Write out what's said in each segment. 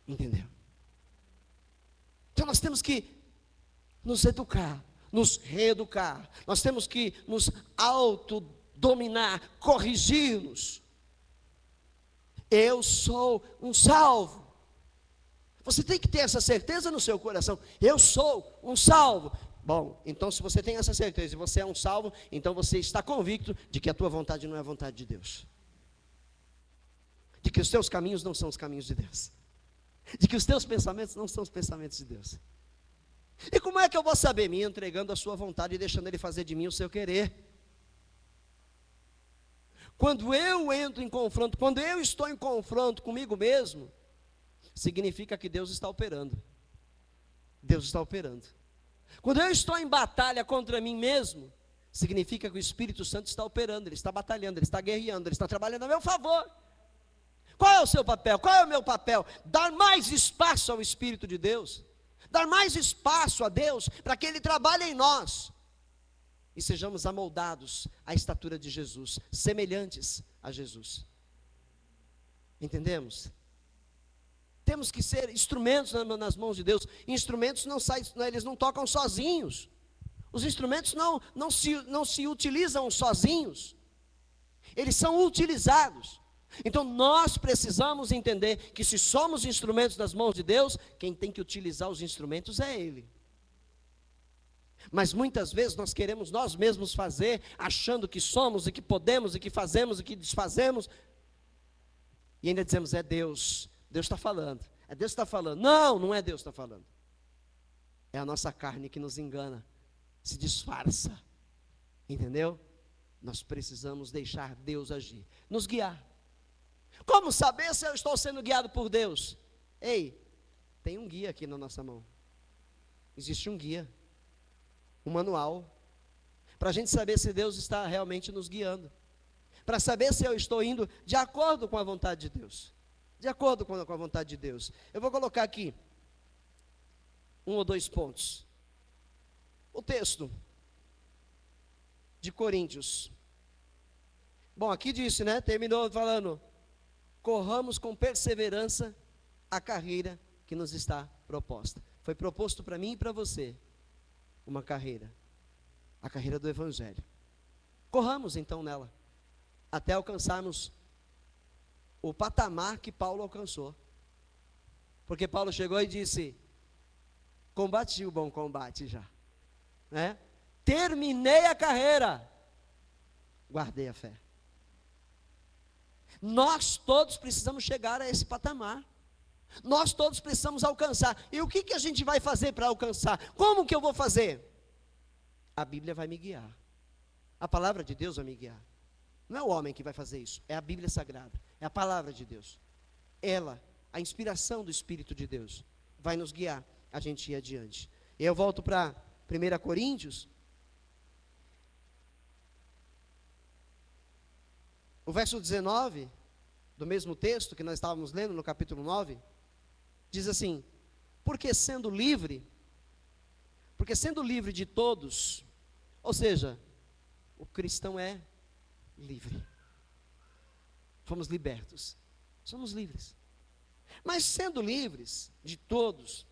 Entendeu? Então nós temos que nos educar, nos reeducar. Nós temos que nos autodominar, corrigir-nos. Eu sou um salvo. Você tem que ter essa certeza no seu coração. Eu sou um salvo. Bom, então se você tem essa certeza e você é um salvo, então você está convicto de que a tua vontade não é a vontade de Deus. De que os teus caminhos não são os caminhos de Deus. De que os teus pensamentos não são os pensamentos de Deus. E como é que eu vou saber? Me entregando a sua vontade e deixando Ele fazer de mim o seu querer. Quando eu entro em confronto, quando eu estou em confronto comigo mesmo, significa que Deus está operando. Deus está operando. Quando eu estou em batalha contra mim mesmo, significa que o Espírito Santo está operando, Ele está batalhando, Ele está guerreando, Ele está trabalhando a meu favor. Qual é o seu papel? Qual é o meu papel? Dar mais espaço ao Espírito de Deus. Dar mais espaço a Deus para que Ele trabalhe em nós. E sejamos amoldados à estatura de Jesus, semelhantes a Jesus. Entendemos? Temos que ser instrumentos nas mãos de Deus. Instrumentos eles não tocam sozinhos. Os instrumentos não se utilizam sozinhos. Eles são utilizados. Então nós precisamos entender que se somos instrumentos nas mãos de Deus, quem tem que utilizar os instrumentos é Ele. Mas muitas vezes nós queremos nós mesmos fazer, achando que somos e que podemos e que fazemos e que desfazemos. E ainda dizemos, é Deus. Deus está falando. É Deus que está falando. Não, não é Deus que está falando. É a nossa carne que nos engana, se disfarça. Entendeu? Nós precisamos deixar Deus agir, nos guiar. Como saber se eu estou sendo guiado por Deus? Ei, tem um guia aqui na nossa mão. Existe um guia, um manual, para a gente saber se Deus está realmente nos guiando. Para saber se eu estou indo de acordo com a vontade de Deus. De acordo com a vontade de Deus. Eu vou colocar aqui 1 ou 2 pontos. O texto de Coríntios. Bom, aqui disse, né? Terminou falando: corramos com perseverança a carreira que nos está proposta. Foi proposto para mim e para você uma carreira, a carreira do Evangelho. Corramos então nela, até alcançarmos o patamar que Paulo alcançou. Porque Paulo chegou e disse: combati o bom combate já, né? Terminei a carreira, guardei a fé. Nós todos precisamos chegar a esse patamar. Nós todos precisamos alcançar. E o que a gente vai fazer para alcançar? Como que eu vou fazer? A Bíblia vai me guiar. A palavra de Deus vai me guiar. Não é o homem que vai fazer isso, é a Bíblia Sagrada, é a palavra de Deus. Ela, a inspiração do Espírito de Deus, vai nos guiar a gente ir adiante. E eu volto para 1 Coríntios. O verso 19, do mesmo texto que nós estávamos lendo no capítulo 9, diz assim: porque sendo livre de todos, ou seja, o cristão é livre. Fomos libertos, somos livres. Mas sendo livres de todos,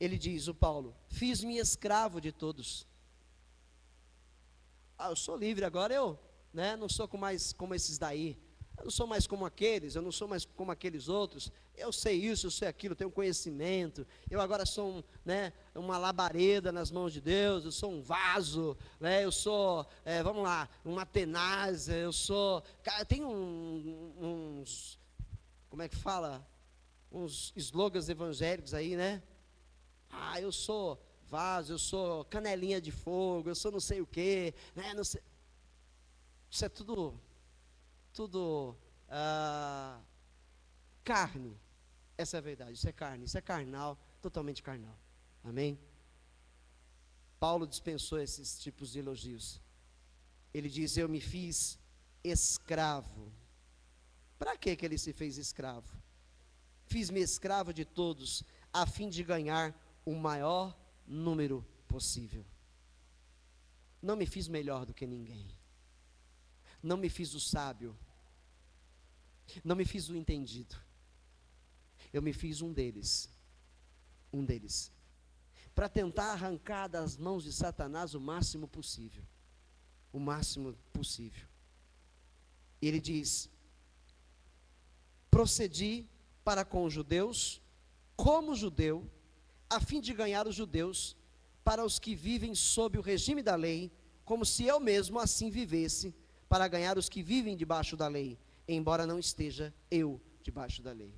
ele diz, o Paulo, fiz-me escravo de todos. Eu sou livre agora, não sou mais como esses daí, eu não sou mais como aqueles, eu não sou mais como aqueles outros, eu sei isso, eu sei aquilo, tenho conhecimento, eu agora sou uma labareda nas mãos de Deus, eu sou um vaso, eu sou, uma tenaz, eu sou, tem uns, como é que fala, uns slogans evangélicos aí, né? Eu sou vaso, eu sou canelinha de fogo, eu sou não sei o quê, não sei. Isso é tudo carne. Essa é a verdade, isso é carne, isso é carnal, totalmente carnal. Amém? Paulo dispensou esses tipos de elogios. Ele diz, eu me fiz escravo. Para que ele se fez escravo? Fiz-me escravo de todos, a fim de ganhar o maior número possível. Não me fiz melhor do que ninguém. Não me fiz o sábio. Não me fiz o entendido. eu me fiz um deles, para tentar arrancar das mãos de Satanás o máximo possível. Ele diz: procedi para com os judeus, como judeu, a fim de ganhar os judeus, para os que vivem sob o regime da lei, como se eu mesmo assim vivesse, para ganhar os que vivem debaixo da lei, embora não esteja eu debaixo da lei.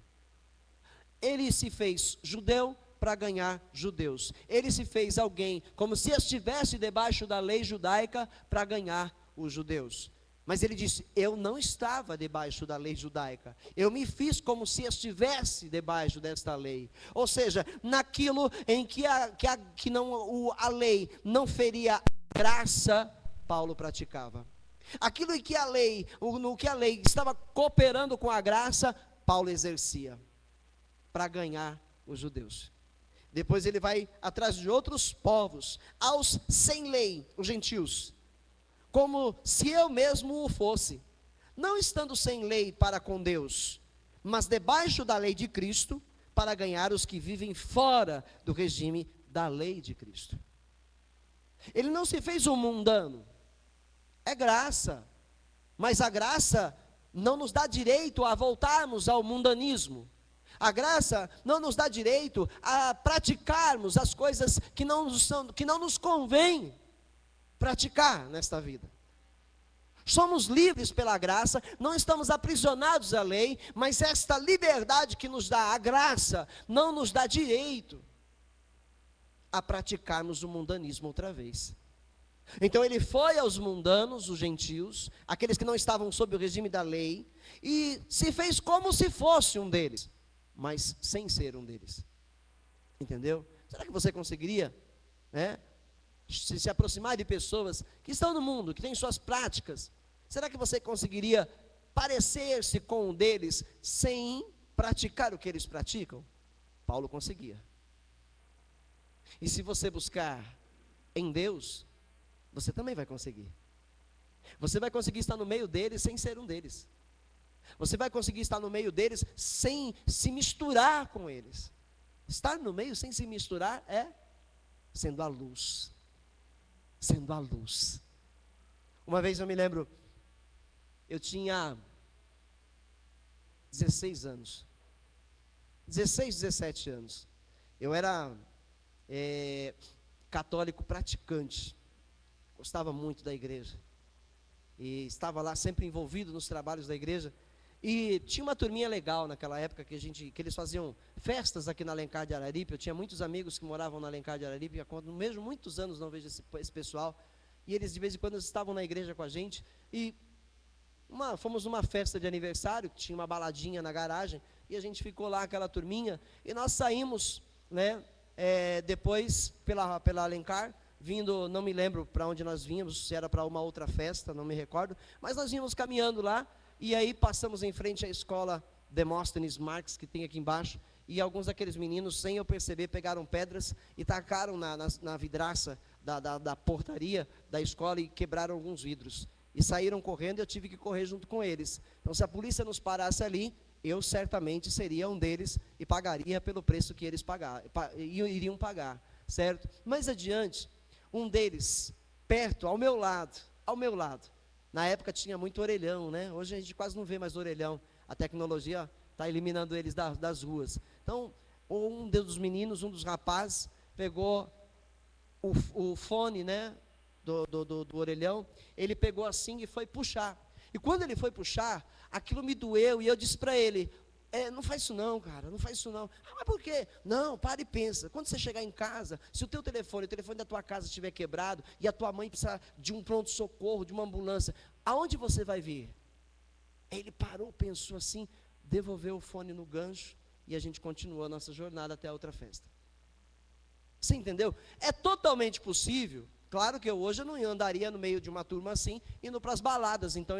Ele se fez judeu para ganhar judeus. Ele se fez alguém como se estivesse debaixo da lei judaica para ganhar os judeus. Mas ele disse: eu não estava debaixo da lei judaica, eu me fiz como se estivesse debaixo desta lei. Ou seja, naquilo em que a lei não feria a graça, Paulo praticava. Aquilo em que no que a lei estava cooperando com a graça, Paulo exercia, para ganhar os judeus. Depois ele vai atrás de outros povos, aos sem lei, os gentios, como se eu mesmo o fosse, não estando sem lei para com Deus, mas debaixo da lei de Cristo, para ganhar os que vivem fora do regime da lei de Cristo. Ele não se fez um mundano, é graça, mas a graça não nos dá direito a voltarmos ao mundanismo. A graça não nos dá direito a praticarmos as coisas que não nos convém praticar nesta vida. Somos livres pela graça, não estamos aprisionados à lei, mas esta liberdade que nos dá a graça não nos dá direito a praticarmos o mundanismo outra vez. Então ele foi aos mundanos, os gentios, aqueles que não estavam sob o regime da lei, e se fez como se fosse um deles, mas sem ser um deles. Entendeu? Será que você conseguiria, se aproximar de pessoas que estão no mundo, que têm suas práticas? Será que você conseguiria parecer-se com um deles sem praticar o que eles praticam? Paulo conseguia. E se você buscar em Deus, você também vai conseguir. Você vai conseguir estar no meio deles sem ser um deles. Você vai conseguir estar no meio deles sem se misturar com eles. Estar no meio sem se misturar é sendo a luz. Sendo a luz. Uma vez eu me lembro, eu tinha 16 anos. 16, 17 anos. Eu era católico praticante. Gostava muito da igreja. E estava lá sempre envolvido nos trabalhos da igreja. E tinha uma turminha legal naquela época que eles faziam festas aqui na Alencar de Araripe. Eu tinha muitos amigos que moravam na Alencar de Araripe, mesmo muitos anos não vejo esse pessoal. E eles de vez em quando estavam na igreja com a gente. E fomos numa festa de aniversário, que tinha uma baladinha na garagem, e a gente ficou lá, aquela turminha, e nós saímos, depois pela Alencar, vindo, não me lembro para onde nós vínhamos, se era para uma outra festa, não me recordo, mas nós vínhamos caminhando lá, e aí passamos em frente à escola Demóstenes Marques, que tem aqui embaixo, e alguns daqueles meninos, sem eu perceber, pegaram pedras e tacaram na vidraça da portaria da escola e quebraram alguns vidros. E saíram correndo e eu tive que correr junto com eles. Então, se a polícia nos parasse ali, eu certamente seria um deles e pagaria pelo preço que eles iriam pagar, certo? Mais adiante, um deles, perto, ao meu lado, na época tinha muito orelhão, né? Hoje a gente quase não vê mais orelhão, a tecnologia está eliminando eles das ruas. Então, um dos meninos, um dos rapazes, pegou o fone, do orelhão, ele pegou assim e foi puxar. E quando ele foi puxar, aquilo me doeu e eu disse para ele: não faz isso não, cara, não faz isso não. Mas por quê? Não, para e pensa. Quando você chegar em casa, se o telefone da tua casa estiver quebrado e a tua mãe precisar de um pronto-socorro, de uma ambulância, aonde você vai vir? Aí ele parou, pensou assim, devolveu o fone no gancho e a gente continuou a nossa jornada até a outra festa. Você entendeu? É totalmente possível. Claro que hoje eu não andaria no meio de uma turma assim, indo para as baladas, então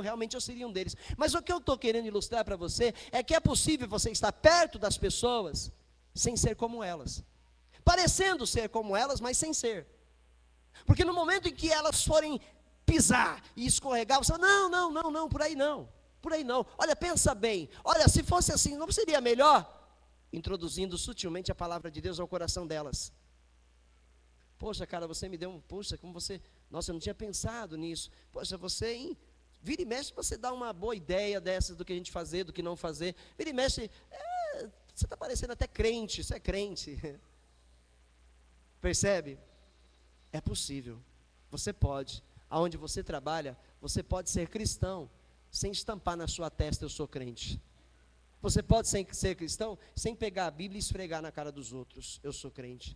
realmente eu seria um deles. Mas o que eu estou querendo ilustrar para você, é que é possível você estar perto das pessoas, sem ser como elas. Parecendo ser como elas, mas sem ser. Porque no momento em que elas forem pisar e escorregar, você fala: não, por aí não. Olha, pensa bem, olha, se fosse assim, não seria melhor? introduzindo sutilmente a palavra de Deus ao coração delas. Poxa, cara, você me deu um... Poxa, como você... Nossa, eu não tinha pensado nisso. Poxa, você, hein? Vira e mexe, você dá uma boa ideia dessas, do que a gente fazer, do que não fazer. Vira e mexe, você está parecendo até crente, você é crente. Percebe? É possível. Você pode. Aonde você trabalha, você pode ser cristão, sem estampar na sua testa, eu sou crente. Você pode ser cristão, sem pegar a Bíblia e esfregar na cara dos outros, eu sou crente.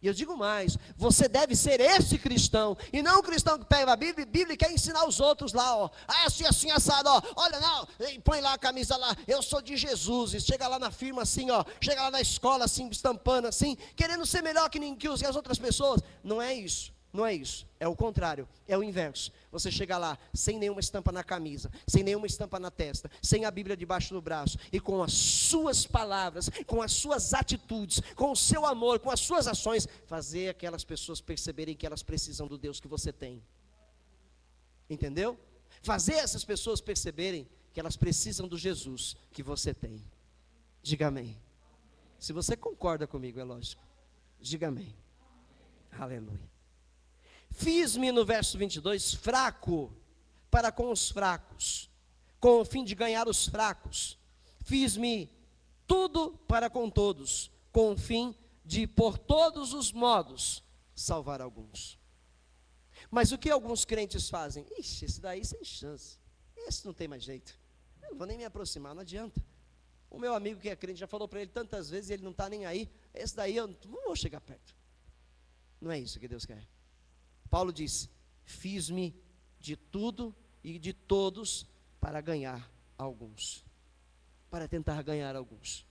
E eu digo mais, você deve ser esse cristão, e não o cristão que pega a Bíblia e quer ensinar os outros lá, ó, assim, assim, assado, ó, olha não, põe lá a camisa lá, eu sou de Jesus, e chega lá na firma assim, ó, chega lá na escola assim, estampando assim, querendo ser melhor que as outras pessoas. Não é isso. Não é isso, é o contrário, é o inverso. Você chega lá sem nenhuma estampa na camisa, sem nenhuma estampa na testa, sem a Bíblia debaixo do braço, e com as suas palavras, com as suas atitudes, com o seu amor, com as suas ações, fazer aquelas pessoas perceberem que elas precisam do Deus que você tem. Entendeu? Fazer essas pessoas perceberem que elas precisam do Jesus que você tem. Diga amém. Se você concorda comigo, é lógico. Diga amém. Aleluia. Fiz-me, no verso 22, fraco para com os fracos, com o fim de ganhar os fracos. Fiz-me tudo para com todos, com o fim de, por todos os modos, salvar alguns. Mas o que alguns crentes fazem? Ixi, esse daí sem chance, esse não tem mais jeito, eu não vou nem me aproximar, não adianta. O meu amigo que é crente já falou para ele tantas vezes, ele não está nem aí, esse daí eu não vou chegar perto. Não é isso que Deus quer. Paulo diz, fiz-me de tudo e de todos para ganhar alguns. Para tentar ganhar alguns.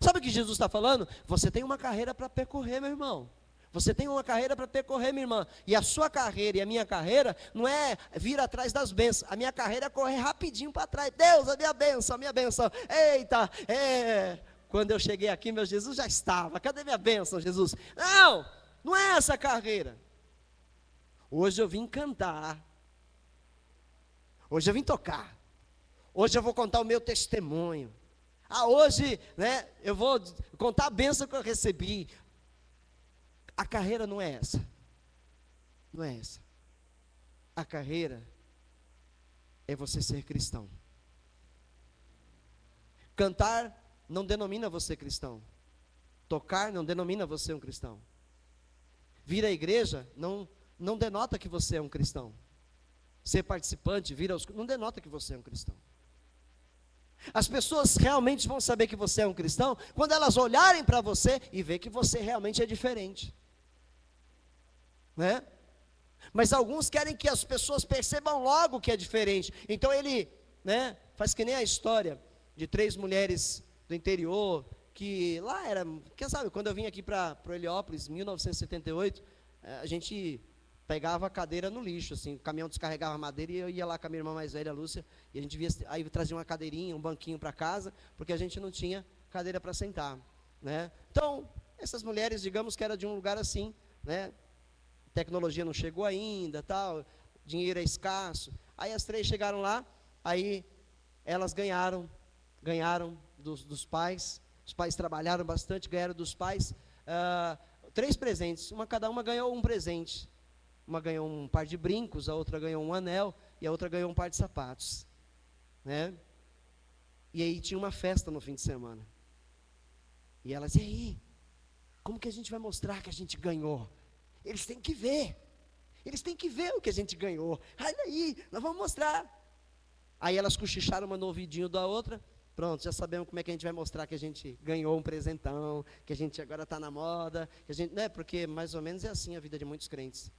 Sabe o que Jesus está falando? Você tem uma carreira para percorrer, meu irmão. Você tem uma carreira para percorrer, minha irmã. E a sua carreira e a minha carreira não é vir atrás das bênçãos. A minha carreira é correr rapidinho para trás. Deus, a minha bênção, a minha bênção. Eita, quando eu cheguei aqui, meu Jesus já estava. Cadê minha bênção, Jesus? Não, não é essa a carreira. Hoje eu vim cantar, hoje eu vim tocar, hoje eu vou contar o meu testemunho, hoje, né, eu vou contar a bênção que eu recebi. A carreira não é essa, não é essa. A carreira é você ser cristão. Cantar não denomina você cristão, tocar não denomina você um cristão, vir à igreja não denota que você é um cristão. Ser participante, não denota que você é um cristão. As pessoas realmente vão saber que você é um cristão quando elas olharem para você e ver que você realmente é diferente. Né? Mas alguns querem que as pessoas percebam logo que é diferente. Então ele, né, faz que nem a história de 3 mulheres do interior, que lá era, quem sabe, quando eu vim aqui para Heliópolis, em 1978, a gente pegava a cadeira no lixo, assim, o caminhão descarregava a madeira e eu ia lá com a minha irmã mais velha, a Lúcia, e a gente aí trazia uma cadeirinha, um banquinho para casa, porque a gente não tinha cadeira para sentar, né? Então, essas mulheres, digamos que era de um lugar assim, né? Tecnologia não chegou ainda, tal, dinheiro é escasso. Aí as 3 chegaram lá, aí elas ganharam dos pais, os pais trabalharam bastante, ganharam dos pais 3 presentes, cada uma ganhou um presente. Uma ganhou um par de brincos, a outra ganhou um anel e a outra ganhou um par de sapatos, né? E aí tinha uma festa no fim de semana. E elas, e aí? Como que a gente vai mostrar que a gente ganhou? Eles têm que ver. Eles têm que ver o que a gente ganhou. Olha aí, nós vamos mostrar. Aí elas cochicharam uma no ouvidinho da outra. Pronto, já sabemos como é que a gente vai mostrar que a gente ganhou um presentão, que a gente agora está na moda, que a gente, né? Porque mais ou menos é assim a vida de muitos crentes.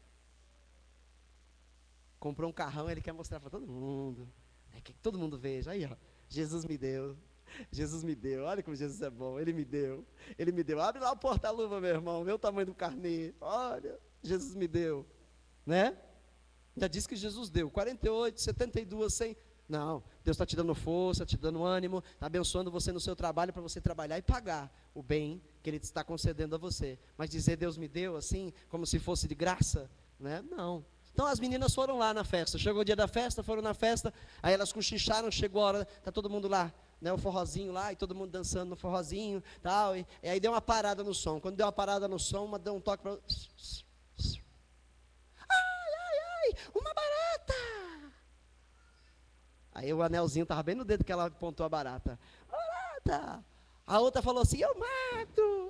Comprou um carrão, ele quer mostrar para todo mundo. Que todo mundo veja. Aí, ó, Jesus me deu. Jesus me deu. Olha como Jesus é bom. Ele me deu. Ele me deu. Abre lá o porta-luva, meu irmão. Meu tamanho do carnê. Olha, Jesus me deu. Né? Já disse que Jesus deu. 48, 72, 100. Não, Deus está te dando força, te dando ânimo, está abençoando você no seu trabalho para você trabalhar e pagar o bem que Ele está concedendo a você. Mas dizer Deus me deu assim, como se fosse de graça, né? Não. Então as meninas foram lá na festa, chegou o dia da festa, foram na festa, aí elas cochicharam, chegou a hora, está todo mundo lá, né, o forrozinho lá, e todo mundo dançando no forrozinho, tal, e aí deu uma parada no som. Quando deu uma parada no som, uma deu um toque para... Ai, uma barata! Aí o anelzinho estava bem no dedo que ela apontou a barata. Barata! A outra falou assim, eu mato!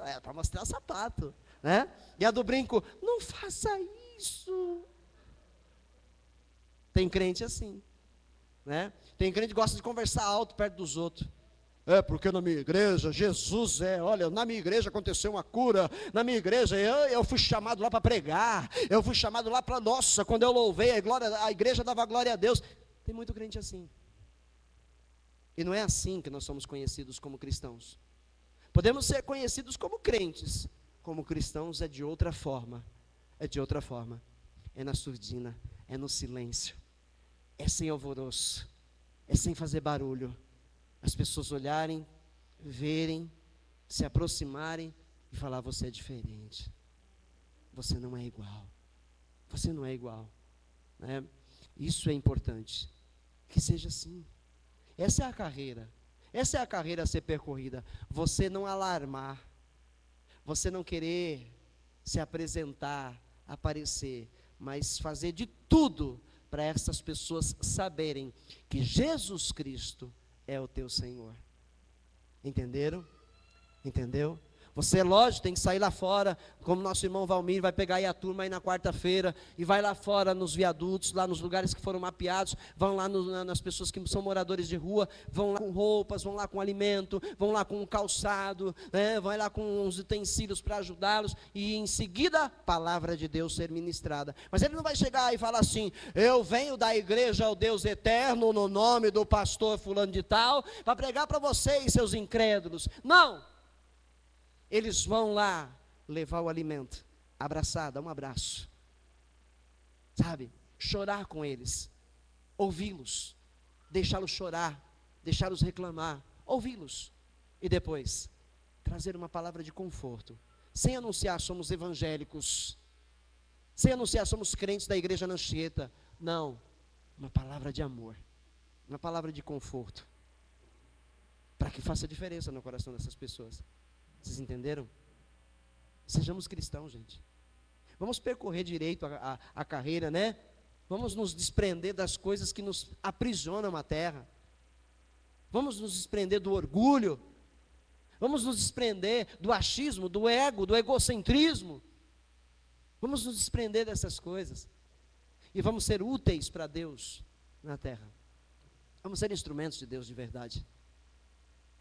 É para mostrar o sapato, né? E a do brinco, não faça isso. Tem crente assim, né? Tem crente que gosta de conversar alto perto dos outros. É, porque na minha igreja, Jesus olha, na minha igreja aconteceu uma cura, na minha igreja eu fui chamado lá para pregar, eu fui chamado lá para, nossa, quando eu louvei, a igreja dava glória a Deus. Tem muito crente assim. E não é assim que nós somos conhecidos como cristãos. Podemos ser conhecidos como crentes, como cristãos é de outra forma, é na surdina, é no silêncio, é sem alvoroço, é sem fazer barulho. As pessoas olharem, verem, se aproximarem e falar, você é diferente, você não é igual, né? Isso é importante, que seja assim. Essa é a carreira a ser percorrida. Você não alarmar, você não querer se apresentar, aparecer, mas fazer de tudo para essas pessoas saberem que Jesus Cristo é o teu Senhor. Entenderam? Entendeu? Você, lógico, tem que sair lá fora, como nosso irmão Valmir vai pegar aí a turma aí na quarta-feira, e vai lá fora nos viadutos, lá nos lugares que foram mapeados, vão lá nas pessoas que são moradores de rua, vão lá com roupas, vão lá com alimento, vão lá com calçado, né, vão lá com uns utensílios para ajudá-los, e em seguida, a palavra de Deus ser ministrada. Mas ele não vai chegar e falar assim, eu venho da igreja ao Deus eterno, no nome do pastor fulano de tal, para pregar para vocês, seus incrédulos. Não! Eles vão lá levar o alimento, abraçar, dar um abraço, sabe, chorar com eles, ouvi-los, deixá-los chorar, deixá-los reclamar, ouvi-los, e depois, trazer uma palavra de conforto, sem anunciar somos evangélicos, sem anunciar somos crentes da igreja Nanchieta, não, uma palavra de amor, uma palavra de conforto, para que faça diferença no coração dessas pessoas. Vocês entenderam? Sejamos cristãos, gente. Vamos percorrer direito a carreira, né? Vamos nos desprender das coisas que nos aprisionam a terra. Vamos nos desprender do orgulho. Vamos nos desprender do achismo, do ego, do egocentrismo. Vamos nos desprender dessas coisas. E vamos ser úteis para Deus na terra. Vamos ser instrumentos de Deus de verdade.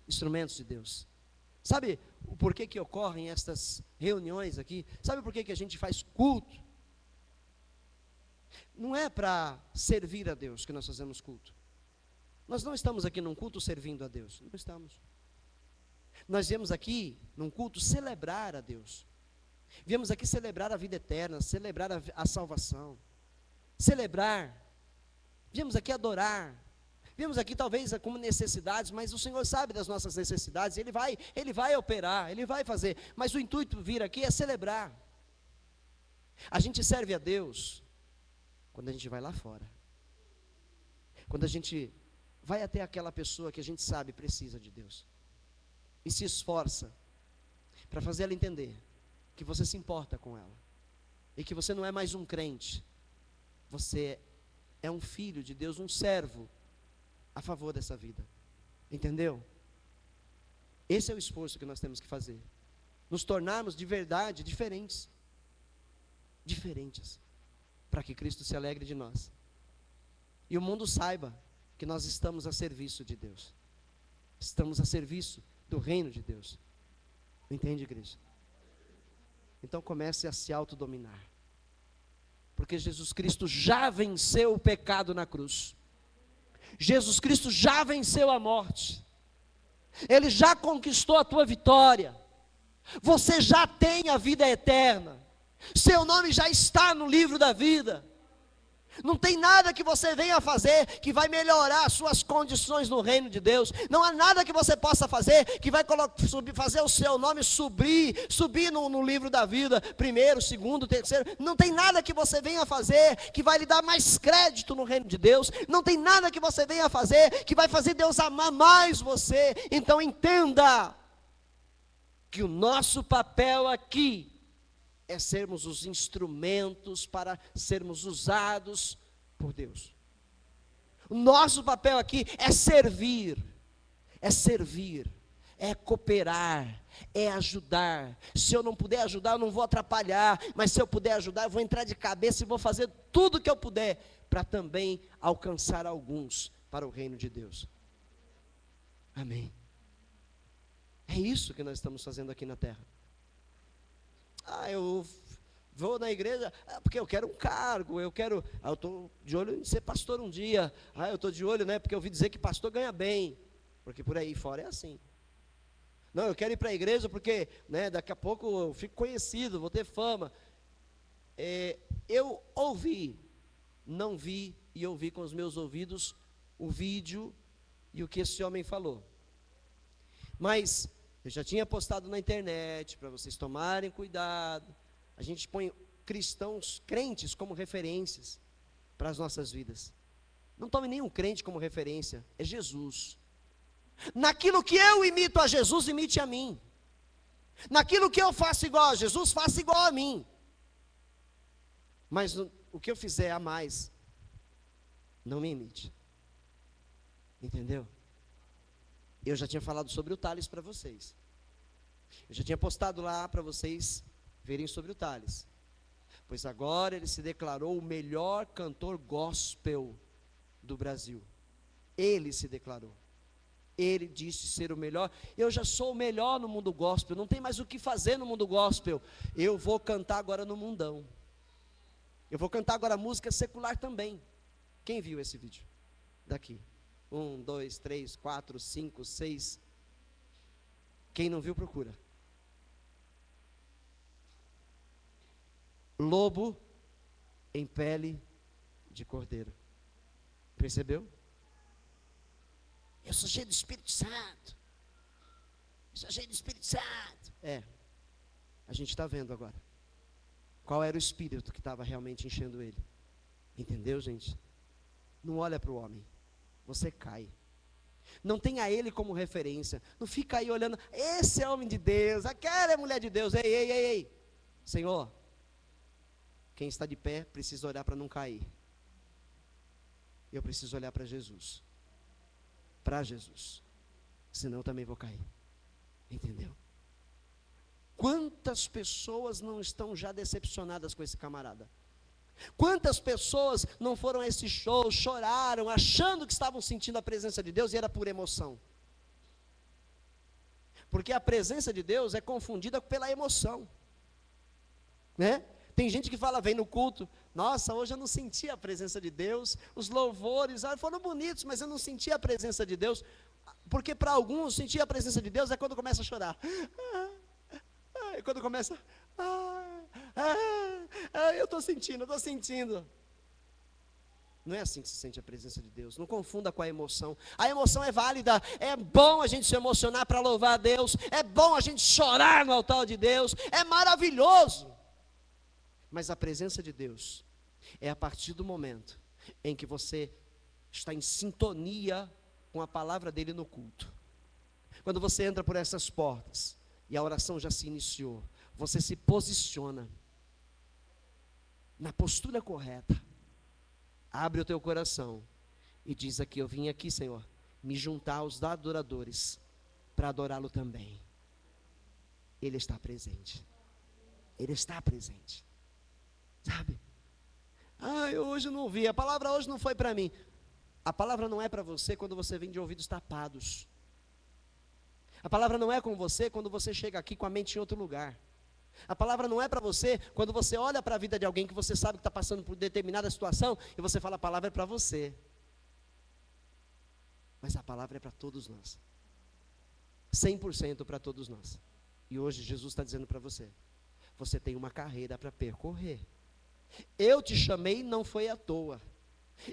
Instrumentos de Deus. Sabe o porquê que ocorrem estas reuniões aqui? Sabe por que a gente faz culto? Não é para servir a Deus que nós fazemos culto. Nós não estamos aqui num culto servindo a Deus. Não estamos. Nós viemos aqui num culto celebrar a Deus. Viemos aqui celebrar a vida eterna, celebrar a salvação. Celebrar. Viemos aqui adorar. Viemos aqui talvez como necessidades, mas o Senhor sabe das nossas necessidades, Ele vai operar, Ele vai fazer, mas o intuito de vir aqui é celebrar. A gente serve a Deus quando a gente vai lá fora, quando a gente vai até aquela pessoa que a gente sabe precisa de Deus, e se esforça para fazer ela entender que você se importa com ela, e que você não é mais um crente, você é um filho de Deus, um servo, a favor dessa vida, entendeu? Esse é o esforço que nós temos que fazer, nos tornarmos de verdade diferentes, para que Cristo se alegre de nós, e o mundo saiba que nós estamos a serviço de Deus, estamos a serviço do reino de Deus, entende, igreja? Então comece a se autodominar, porque Jesus Cristo já venceu o pecado na cruz, Jesus Cristo já venceu a morte, Ele já conquistou a tua vitória, você já tem a vida eterna, seu nome já está no livro da vida, Não tem nada que você venha fazer que vai melhorar as suas condições no reino de Deus. Não há nada que você possa fazer que vai fazer o seu nome subir no livro da vida, primeiro, segundo, terceiro. Não tem nada que você venha fazer que vai lhe dar mais crédito no reino de Deus. Não tem nada que você venha fazer que vai fazer Deus amar mais você. Então entenda que o nosso papel aqui é sermos os instrumentos para sermos usados por Deus. O nosso papel aqui é servir, é cooperar, é ajudar. Se eu não puder ajudar, eu não vou atrapalhar, mas se eu puder ajudar, eu vou entrar de cabeça e vou fazer tudo o que eu puder, para também alcançar alguns para o reino de Deus. Amém. É isso que nós estamos fazendo aqui na terra. Eu vou na igreja porque eu quero um cargo, eu estou de olho em ser pastor um dia. Eu estou de olho, porque eu ouvi dizer que pastor ganha bem, porque por aí fora é assim. Não, eu quero ir para a igreja porque, daqui a pouco eu fico conhecido, vou ter fama. Eu não vi e ouvi com os meus ouvidos o vídeo e o que esse homem falou. Mas eu já tinha postado na internet, para vocês tomarem cuidado. A gente põe crentes como referências para as nossas vidas. Não tome nenhum crente como referência, é Jesus. Naquilo que eu imito a Jesus, imite a mim. Naquilo que eu faço igual a Jesus, faça igual a mim. Mas o que eu fizer a mais, não me imite. Entendeu? Eu já tinha falado sobre o Thales para vocês. Eu já tinha postado lá para vocês verem sobre o Thales. Pois agora ele se declarou o melhor cantor gospel do Brasil. Ele se declarou. Ele disse ser o melhor. Eu já sou o melhor no mundo gospel. Não tem mais o que fazer no mundo gospel. Eu vou cantar agora no mundão. Eu vou cantar agora música secular também. Quem viu esse vídeo? Daqui. 1, 2, 3, 4, 5, 6. Quem não viu, procura. Lobo em pele de cordeiro. Percebeu? Eu sou cheio do Espírito Santo. Eu sou cheio do Espírito Santo. A gente está vendo agora. Qual era o Espírito que estava realmente enchendo ele. Entendeu, gente? Não olha para o homem. Você cai. Não tenha ele como referência. Não fica aí olhando, esse é homem de Deus, aquela é mulher de Deus. Ei. Senhor, quem está de pé precisa olhar para não cair. Eu preciso olhar para Jesus. Para Jesus. Senão eu também vou cair. Entendeu? Quantas pessoas não estão já decepcionadas com esse camarada? Quantas pessoas não foram a esse show, choraram, achando que estavam sentindo a presença de Deus e era por emoção? Porque a presença de Deus é confundida pela emoção, Tem gente que fala, vem no culto, nossa, hoje eu não senti a presença de Deus, os louvores foram bonitos, mas eu não senti a presença de Deus, porque para alguns sentir a presença de Deus é quando começa a chorar, quando começa, eu estou sentindo. Não é assim que se sente a presença de Deus. Não confunda com a emoção. A emoção é válida. É bom a gente se emocionar para louvar a Deus. É bom a gente chorar no altar de Deus. É maravilhoso. Mas a presença de Deus é a partir do momento em que você está em sintonia com a palavra dele no culto. Quando você entra por essas portas e a oração já se iniciou, você se posiciona na postura correta, abre o teu coração e diz aqui, eu vim aqui, Senhor, me juntar aos adoradores para adorá-lo também. Ele está presente. Ele está presente. Sabe? Eu hoje não vi, a palavra hoje não foi para mim. A palavra não é para você quando você vem de ouvidos tapados. A palavra não é com você quando você chega aqui com a mente em outro lugar. A palavra não é para você quando você olha para a vida de alguém que você sabe que está passando por determinada situação e você fala, a palavra é para você. Mas a palavra é para todos nós. 100% para todos nós. E hoje Jesus está dizendo para você, você tem uma carreira para percorrer. Eu te chamei não foi à toa.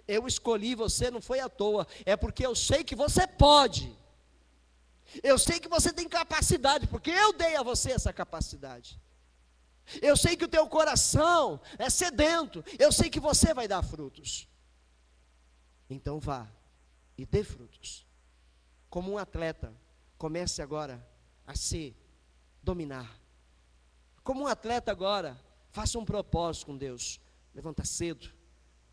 Eu escolhi você não foi à toa. É porque eu sei que você pode. Eu sei que você tem capacidade, porque eu dei a você essa capacidade. Eu sei que o teu coração é sedento. Eu sei que você vai dar frutos. Então vá e dê frutos. Como um atleta, comece agora a se dominar. Como um atleta agora, faça um propósito com Deus. Levanta cedo,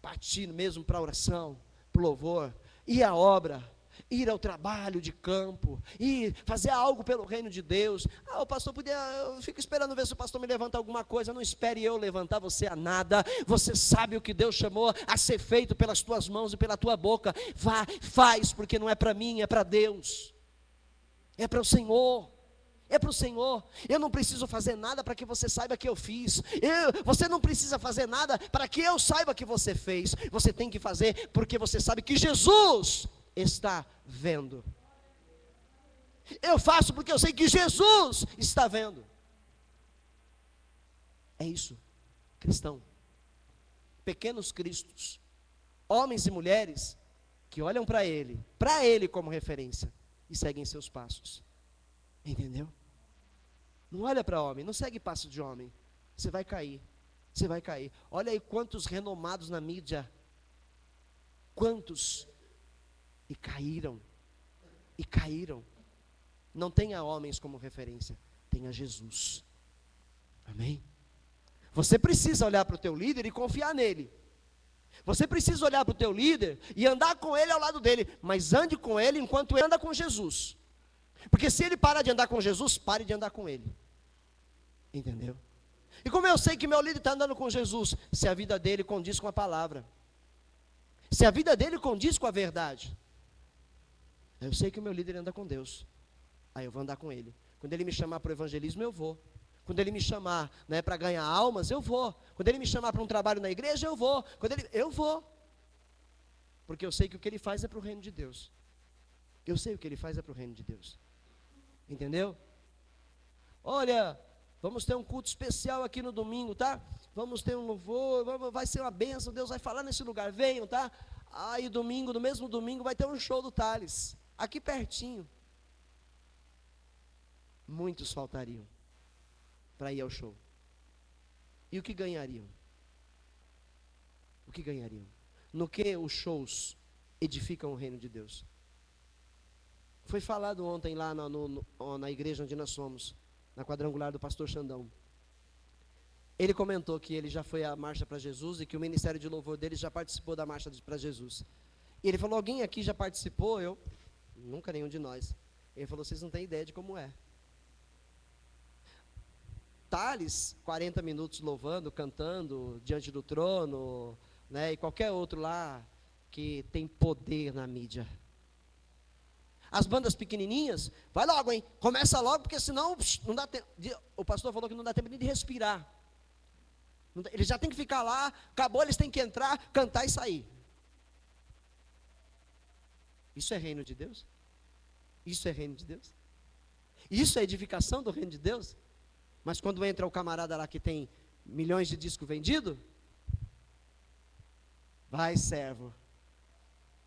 partir mesmo para a oração, para o louvor, ir à obra, ir ao trabalho de campo, ir fazer algo pelo reino de Deus. O pastor podia, eu fico esperando ver se o pastor me levanta alguma coisa. Não espere eu levantar você a nada. Você sabe o que Deus chamou a ser feito pelas tuas mãos e pela tua boca. Vá, faz, porque não é para mim, é para Deus, é para o Senhor. É para o Senhor. Eu não preciso fazer nada para que você saiba que eu fiz. Você não precisa fazer nada para que eu saiba que você fez. Você tem que fazer porque você sabe que Jesus está vendo. Eu faço porque eu sei que Jesus está vendo. É isso, cristão. Pequenos cristos, homens e mulheres que olham para Ele como referência e seguem seus passos. Entendeu? Não olha para homem, não segue passo de homem. Você vai cair, você vai cair. Olha aí quantos renomados na mídia, quantos, e caíram. Não tenha homens como referência, tenha Jesus. Amém? Você precisa olhar para o teu líder e confiar nele. Você precisa olhar para o teu líder e andar com ele ao lado dele, mas ande com ele enquanto ele anda com Jesus. Porque se ele parar de andar com Jesus, pare de andar com ele. Entendeu? E como eu sei que meu líder está andando com Jesus? Se a vida dele condiz com a palavra, se a vida dele condiz com a verdade, eu sei que o meu líder anda com Deus, aí eu vou andar com ele. Quando ele me chamar para o evangelismo, eu vou. Quando ele me chamar, né, para ganhar almas, eu vou. Quando ele me chamar para um trabalho na igreja, eu vou. Eu vou. Porque eu sei que o que ele faz é para o reino de Deus. Eu sei o que ele faz é para o reino de Deus. Entendeu? Olha, vamos ter um culto especial aqui no domingo, tá? Vamos ter um louvor, vai ser uma bênção, Deus vai falar nesse lugar, venham, tá? Aí domingo, no mesmo domingo, vai ter um show do Thales, aqui pertinho. Muitos faltariam para ir ao show. E o que ganhariam? O que ganhariam? No que os shows edificam o reino de Deus? Foi falado ontem lá na igreja onde nós somos, na quadrangular do pastor Xandão. Ele comentou que ele já foi à Marcha para Jesus e que o ministério de louvor dele já participou da Marcha para Jesus. E ele falou, alguém aqui já participou? Eu, nunca nenhum de nós. Ele falou, vocês não têm ideia de como é. Thales, 40 minutos louvando, cantando, diante do trono, né, e qualquer outro lá que tem poder na mídia. As bandas pequenininhas, vai logo, hein? Começa logo, porque senão não dá tempo. O pastor falou que não dá tempo nem de respirar. Eles já têm que ficar lá, acabou, eles têm que entrar, cantar e sair. Isso é reino de Deus? Isso é reino de Deus? Isso é edificação do reino de Deus? Mas quando entra o camarada lá que tem milhões de discos vendidos, vai, servo,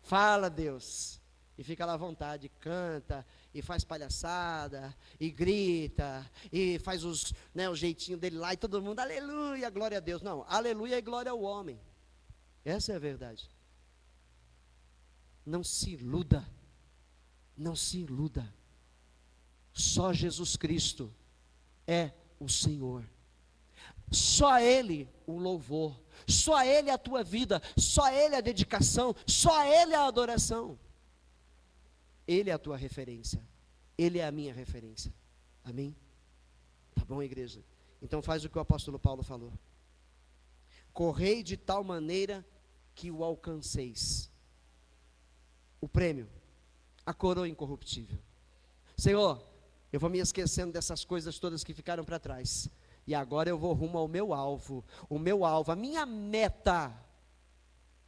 fala, Deus. E fica lá à vontade, canta, e faz palhaçada, e grita, e faz o jeitinho dele lá, e todo mundo, aleluia, glória a Deus. Não, aleluia e glória ao homem. Essa é a verdade. Não se iluda, não se iluda. Só Jesus Cristo é o Senhor. Só a Ele o louvor, só a Ele a tua vida, só a Ele a dedicação, só a Ele a adoração. Ele é a tua referência, Ele é a minha referência. Amém? Tá bom, igreja? Então faz o que o apóstolo Paulo falou. Correi de tal maneira que o alcanceis. O prêmio, a coroa incorruptível. Senhor, eu vou me esquecendo dessas coisas todas que ficaram para trás. E agora eu vou rumo ao meu alvo. O meu alvo, a minha meta,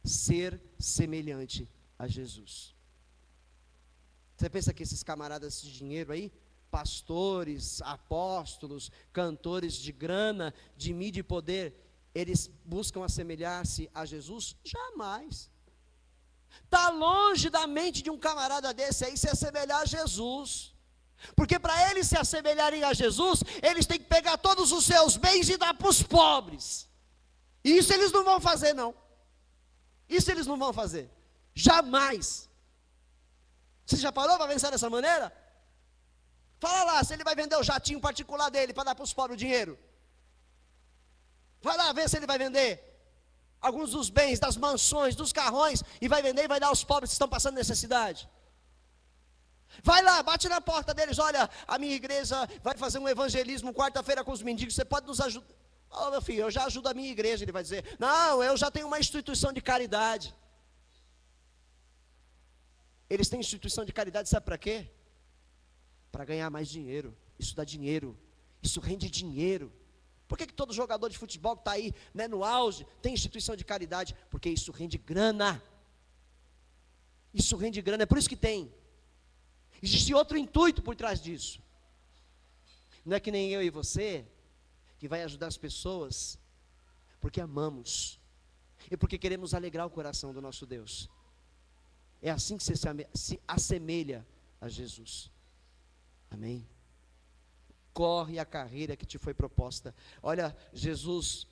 ser semelhante a Jesus. Você pensa que esses camaradas de dinheiro aí, pastores, apóstolos, cantores de grana, de mídia e poder, eles buscam assemelhar-se a Jesus? Jamais. Está longe da mente de um camarada desse aí se assemelhar a Jesus. Porque para eles se assemelharem a Jesus, eles têm que pegar todos os seus bens e dar para os pobres. E isso eles não vão fazer, não. Isso eles não vão fazer. Jamais. Você já parou para pensar dessa maneira? Fala lá, se ele vai vender o jatinho particular dele para dar para os pobres o dinheiro. Vai lá ver se ele vai vender alguns dos bens, das mansões, dos carrões, e vai vender e vai dar aos pobres que estão passando necessidade. Vai lá, bate na porta deles, olha, a minha igreja vai fazer um evangelismo quarta-feira com os mendigos, você pode nos ajudar? Oh, meu filho, eu já ajudo a minha igreja, ele vai dizer. Não, eu já tenho uma instituição de caridade. Eles têm instituição de caridade, sabe para quê? Para ganhar mais dinheiro. Isso dá dinheiro, isso rende dinheiro. Por que todo jogador de futebol que está aí, né, no auge, tem instituição de caridade? Porque isso rende grana. Isso rende grana, é por isso que tem. Existe outro intuito por trás disso. Não é que nem eu e você, que vai ajudar as pessoas, porque amamos, e porque queremos alegrar o coração do nosso Deus. É assim que você se assemelha a Jesus. Amém? Corre a carreira que te foi proposta. Olha, Jesus,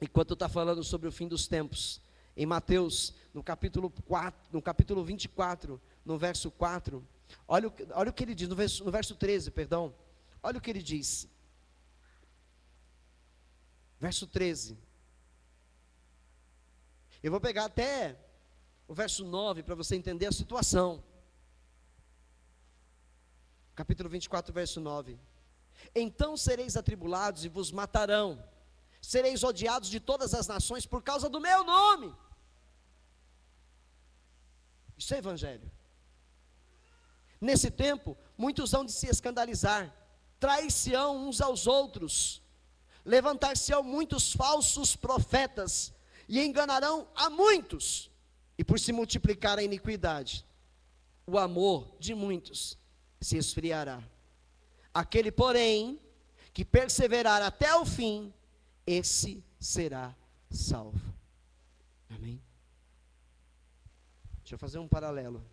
enquanto está falando sobre o fim dos tempos, em Mateus, no capítulo 24, no verso 4, olha o que ele diz, no verso 13, perdão, olha o que ele diz, verso 13, eu vou pegar até o verso 9, para você entender a situação, capítulo 24, verso 9, então sereis atribulados e vos matarão, sereis odiados de todas as nações por causa do meu nome. Isso é evangelho. Nesse tempo, muitos hão de se escandalizar, trair-se-ão uns aos outros, levantar-se-ão muitos falsos profetas, e enganarão a muitos, e por se multiplicar a iniquidade, o amor de muitos se esfriará. Aquele, porém, que perseverar até o fim, esse será salvo. Amém? Deixa eu fazer um paralelo.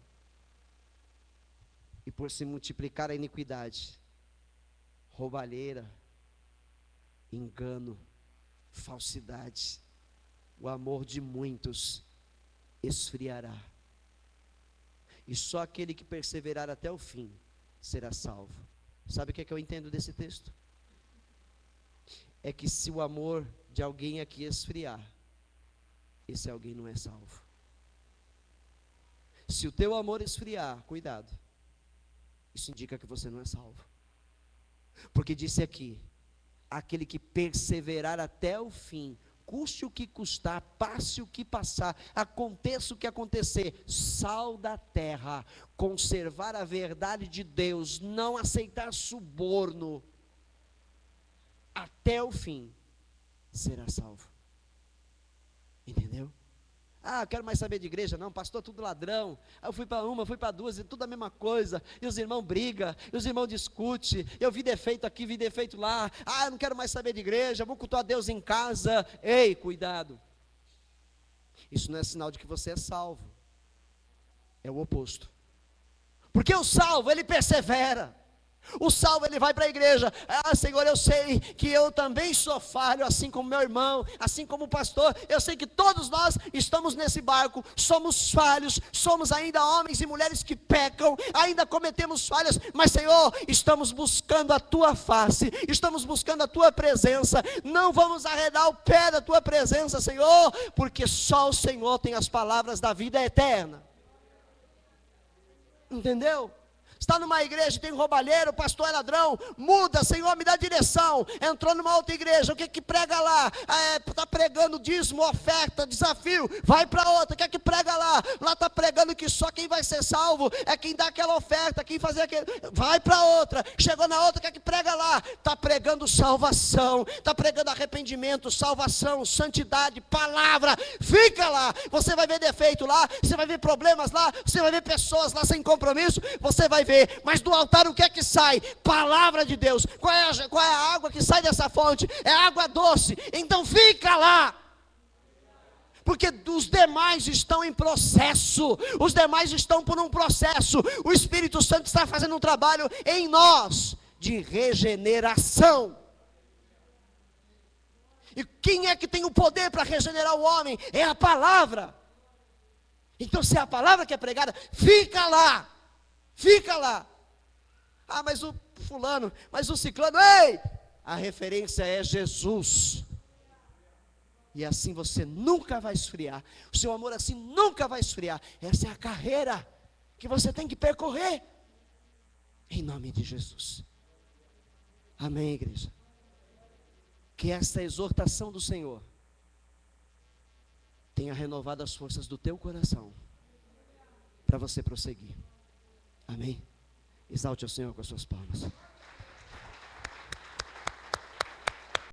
E por se multiplicar a iniquidade, roubalheira, engano, falsidade, o amor de muitos esfriará. E só aquele que perseverar até o fim será salvo. Sabe o que é que eu entendo desse texto? É que se o amor de alguém aqui esfriar, esse alguém não é salvo. Se o teu amor esfriar, cuidado, isso indica que você não é salvo. Porque disse aqui, aquele que perseverar até o fim, custe o que custar, passe o que passar, aconteça o que acontecer, sal da terra, conservar a verdade de Deus, não aceitar suborno, até o fim, será salvo. Entendeu? Ah, eu quero mais saber de igreja, não, pastor, tudo ladrão. Eu fui para uma, fui para duas, e tudo a mesma coisa. E os irmãos brigam, e os irmãos discutem. Eu vi defeito aqui, vi defeito lá. Ah, eu não quero mais saber de igreja, vou cultuar Deus em casa. Ei, cuidado. Isso não é sinal de que você é salvo. É o oposto. Porque o salvo, ele persevera. O salvo, ele vai para a igreja. Ah, Senhor, eu sei que eu também sou falho, assim como meu irmão, assim como o pastor. Eu sei que todos nós estamos nesse barco, somos falhos, somos ainda homens e mulheres que pecam, ainda cometemos falhas, mas Senhor, estamos buscando a tua face, estamos buscando a tua presença, não vamos arredar o pé da tua presença, Senhor, porque só o Senhor tem as palavras da vida eterna. Entendeu? Está numa igreja, tem roubalheiro, o pastor é ladrão, muda, Senhor, me dá direção. Entrou numa outra igreja, o que que prega lá? Está pregando dízimo, oferta, desafio, vai para outra, o que é que prega lá? Lá está pregando que só quem vai ser salvo é quem dá aquela oferta, quem fazer aquele, vai para outra, chegou na outra, o que é que prega lá? Está pregando salvação, está pregando arrependimento, salvação, santidade, palavra, fica lá, você vai ver defeito lá, você vai ver problemas lá, você vai ver pessoas lá sem compromisso, você vai vê, mas do altar o que é que sai? Palavra de Deus. Qual é a água que sai dessa fonte? É água doce. Então fica lá. Porque os demais estão em processo, os demais estão por um processo. O Espírito Santo está fazendo um trabalho em nós de regeneração. E quem é que tem o poder para regenerar o homem? É a palavra. Então, se é a palavra que é pregada, fica lá, fica lá. Ah, mas o fulano, mas o ciclano, ei! A referência é Jesus. E assim você nunca vai esfriar. O seu amor assim nunca vai esfriar. Essa é a carreira que você tem que percorrer. Em nome de Jesus. Amém, igreja. Que esta exortação do Senhor tenha renovado as forças do teu coração para você prosseguir. Amém. Exalte o Senhor com as suas palmas.